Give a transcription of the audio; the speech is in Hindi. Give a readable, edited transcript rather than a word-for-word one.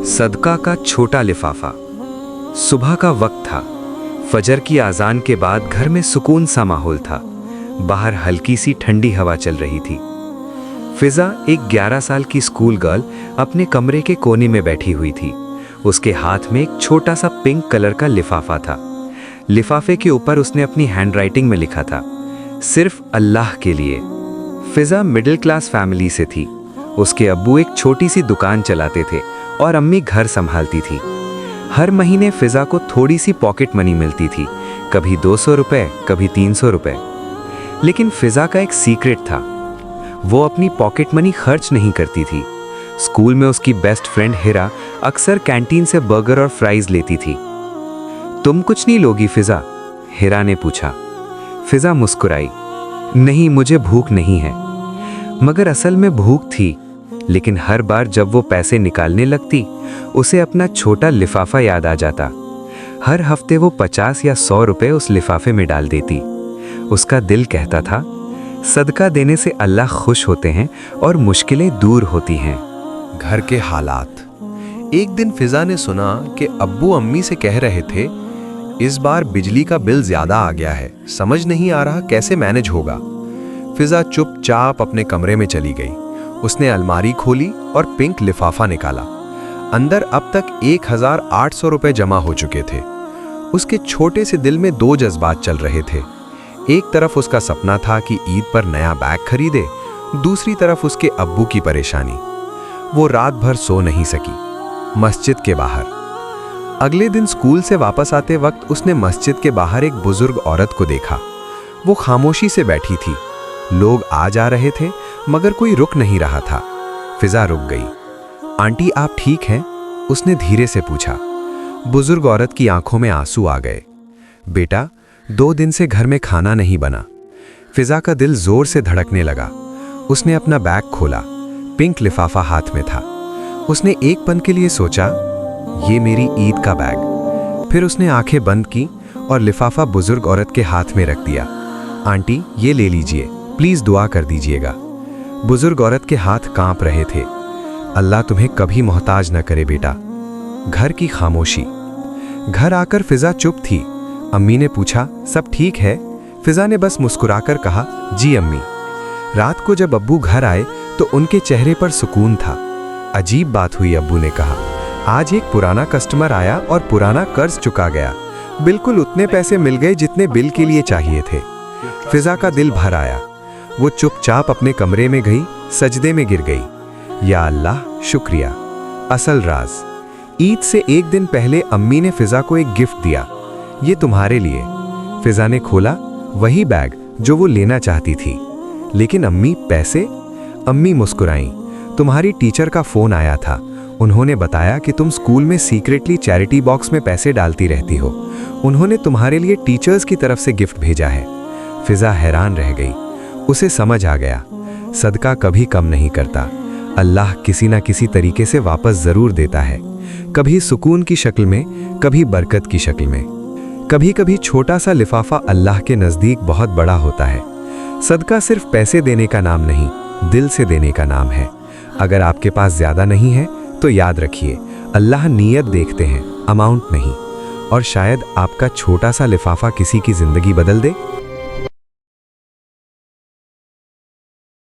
सदका का छोटा लिफाफा। सुबह का वक्त था। फजर की आजान के बाद घर में सुकून सा माहौल था। बाहर हल्की सी ठंडी हवा चल रही थी। फिजा, एक 11 साल की स्कूल गर्ल, अपने कमरे के कोने में बैठी हुई थी। उसके हाथ में एक छोटा सा पिंक कलर का लिफाफा था। लिफाफे के ऊपर उसने अपनी हैंडराइटिंग में लिखा था, सिर्फ अल्लाह के लिए। फिजा मिडिल क्लास फैमिली से थी। उसके अब्बू एक छोटी सी दुकान चलाते थे और अम्मी घर संभालती थी। हर महीने फिजा को थोड़ी सी पॉकेट मनी मिलती थी, कभी 200 रुपए, कभी 300 रुपए। लेकिन फिजा का एक सीक्रेट था। वो अपनी पॉकेट मनी खर्च नहीं करती थी। स्कूल में उसकी बेस्ट फ्रेंड हिरा अक्सर कैंटीन से बर्गर और फ्राइज लेती थी। तुम कुछ नहीं लोगी फिजा? हिरा ने पूछा। फिजा मुस्कुराई, नहीं, मुझे भूख नहीं है। मगर असल में भूख थी। लेकिन हर बार जब वो पैसे निकालने लगती, उसे अपना छोटा लिफाफा याद आ जाता। हर हफ्ते वो 50 या 100 रुपए उस लिफाफे में डाल देती। उसका दिल कहता था, सदका देने से अल्लाह खुश होते हैं और मुश्किलें दूर होती हैं। घर के हालात। एक दिन फिजा ने सुना कि अब्बू अम्मी से कह रहे थे, इस बार बिजली का बिल ज्यादा आ गया है, समझ नहीं आ रहा कैसे मैनेज होगा। फिजा चुपचाप अपने कमरे में चली गई। उसने अलमारी खोली और पिंक लिफाफा निकाला। अंदर अब तक 1800 रुपए जमा हो चुके थे। उसके छोटे से दिल में दो जज्बात चल रहे थे। एक तरफ उसका सपना था कि ईद पर नया बैग खरीदे, दूसरी तरफ उसके अब्बू की परेशानी। वो रात भर सो नहीं सकी। मस्जिद के बाहर। अगले दिन स्कूल से वापस आते वक्त उसने मस्जिद के बाहर एक बुजुर्ग औरत को देखा। वो खामोशी से बैठी थी। लोग आ जा रहे थे मगर कोई रुक नहीं रहा था। फिजा रुक गई। आंटी, आप ठीक हैं? उसने धीरे से पूछा। बुजुर्ग औरत की आंखों में आंसू आ गए। बेटा, 2 दिन से घर में खाना नहीं बना। फिजा का दिल जोर से धड़कने लगा। उसने अपना बैग खोला। पिंक लिफाफा हाथ में था। उसने एक पल के लिए सोचा, ये मेरी ईद का बैग। फिर उसने आंखें बंद की और लिफाफा बुजुर्ग औरत के हाथ में रख दिया। आंटी, ये ले लीजिए, प्लीज दुआ कर दीजिएगा। बुजुर्ग औरत के हाथ कांप रहे थे। अल्लाह तुम्हें कभी मोहताज न करे बेटा। घर की खामोशी। घर आकर फिजा चुप थी। अम्मी ने पूछा, सब ठीक है? फिजा ने बस मुस्कुराकर कहा, जी अम्मी। रात को जब अब्बू घर आए तो उनके चेहरे पर सुकून था। अजीब बात हुई, अब्बू ने कहा। आज एक पुराना कस्टमर आया और पुराना कर्ज चुका गया। बिल्कुल उतने पैसे मिल गए जितने बिल के लिए चाहिए थे। फिजा का दिल भर आया। वो चुपचाप अपने कमरे में गई, सजदे में गिर गई। या अल्लाह, शुक्रिया। असल राज। ईद से एक दिन पहले अम्मी ने फिजा को एक गिफ्ट दिया। ये तुम्हारे लिए। फिजा ने खोला, वही बैग जो वो लेना चाहती थी। लेकिन अम्मी, पैसे? अम्मी मुस्कुराईं। तुम्हारी टीचर का फोन आया था। उन्होंने बताया कि तुम स्कूल में सीक्रेटली चैरिटी बॉक्स में पैसे डालती रहती हो। उन्होंने तुम्हारे लिए टीचर्स की तरफ से गिफ्ट भेजा है। फिजा हैरान रह गई। उसे समझ आ गया, सदका कभी कम नहीं करता। अल्लाह किसी ना किसी तरीके से वापस जरूर देता है। कभी सुकून की शक्ल में, कभी बरकत की शक्ल में। कभी कभी छोटा सा लिफाफा अल्लाह के नज़दीक बहुत बड़ा होता है। सदका सिर्फ पैसे देने का नाम नहीं, दिल से देने का नाम है। अगर आपके पास ज्यादा नहीं है तो याद रखिए, अल्लाह नीयत देखते हैं, अमाउंट नहीं। और शायद आपका छोटा सा लिफाफा किसी की जिंदगी बदल दे।